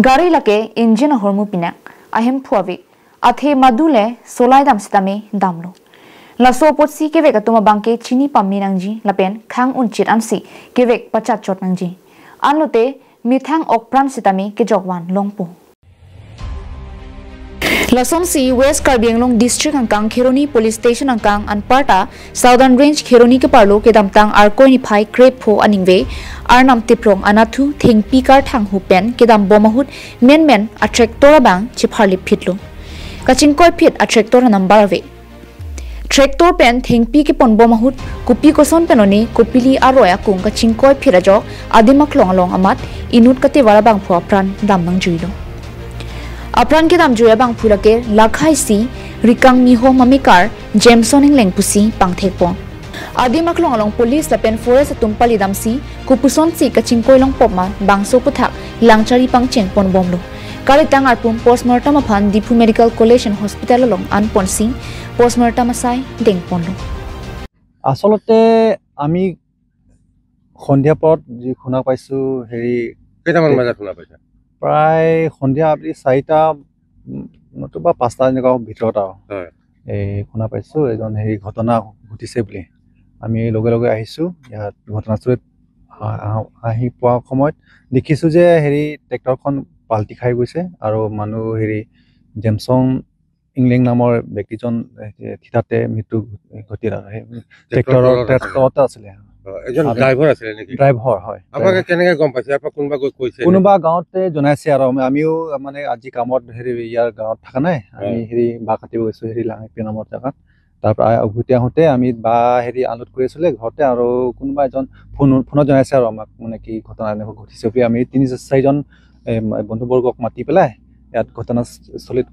Gari lake engine hormu pinak ahem phuavi athe madule solai dam sitame damlo laso potsi kevek atuma bangke chini pammi nangji lapen khang unchit ansi kevek pachat chot nangji anlote mithang okpran sitame ke jogwan longpo Lason si West Karbi Anglong District angkang Kheroni Police Station angkang anparta Southern Range Kheroni ke parlo ke damtang arkoi ni phai krep pho aningve arnam tiprong anathu thengpi kar thang hupen ke dam bomahut men attractor bang chipharli phitlo kachingkoi phit attractor number ave tractor pen thengpi ke pon bomahut kupi koson penoni kupili aroya kung kachingkoi phirajo adimak long amat inut kate wara bang pho pran damang juilo Apran ke dam juya bang phulake lakhai si rikang miho mamikar Jameson leng pusi pangthekpo adi maklong along police lapen forest tumpali dam si kupuson si kachingkoi long popma bangso puthak langchari pangcheng pon bomlo karitang arpum postmortem aphan Dipu Medical College and Hospital along anpon si postmortem asai deng ponlo asolote ami khondia pot ji khuna paisu heri কেইটামান বজাত শুনা পাইছা প্ৰায় সন্ধিয়া আপনি 4টা নতুবা 5টা এনেকুৱা ভিতৰত হয় এই শুনা পাইছো এজন হেৰি ঘটনা ঘটিছে বুলি আমি লগে লগে আহিছো ইয়াত ঘটনাস্থলত আহি পোৱা সময়ত দেখিছো যে হেৰি ট্ৰেক্টৰখন পাল্টি খাই গৈছে আৰু মানুহ হেৰি জেমছন ইংলেং নামৰ ব্যক্তিজন থিতাতে মৃত্যু ঘটিল আৰু ট্ৰেক্টৰত আছিলে এজন ড্ৰাইভাৰ আছিল নেকি ড্ৰাইভাৰ হয় আপোনাক কেনেকৈ গম পাইছে আপা কোনবা কৈছে কোনবা গাঁৱতে জনাইছে আৰু আমিও মানে আজি কামত হেৰি ইয়াৰ গাঁৱত থাকা নাই আমি হেৰি বা কাটিব গৈছো হেৰি লাঙি নামৰ জাগাত তাৰ পৰা উভতি আহোঁতে আমি বা হেৰি আনলোড কৰি আছিলে ঘৰতে আৰু কোনোবা এজন ফোনত জনাইছে আৰু আমাক মানে কি ঘটনা এনেকুৱা ঘটিছে বুলি আমি 3-4জন বন্ধুবৰ্গক মাতি পেলাই ইয়াত ঘটনাস্থলীত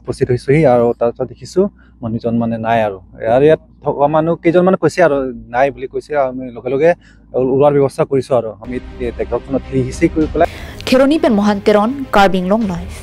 উপস্থিত হৈছোহি আৰু তাৰপিছত দেখিছো মানুহজন মানে নাই আৰু ইয়াত থকা মানুহ কেইজন মানে কৈছে আৰু নাই বুলি কৈছে আমি লগে লগে উলোৱাৰ ব্যৱস্থা কৰিছো আৰু আমি ট্ৰেক্টৰখনত হিচি কৰি পেলাই Kheroni pen mohanteron Karbi Anglong live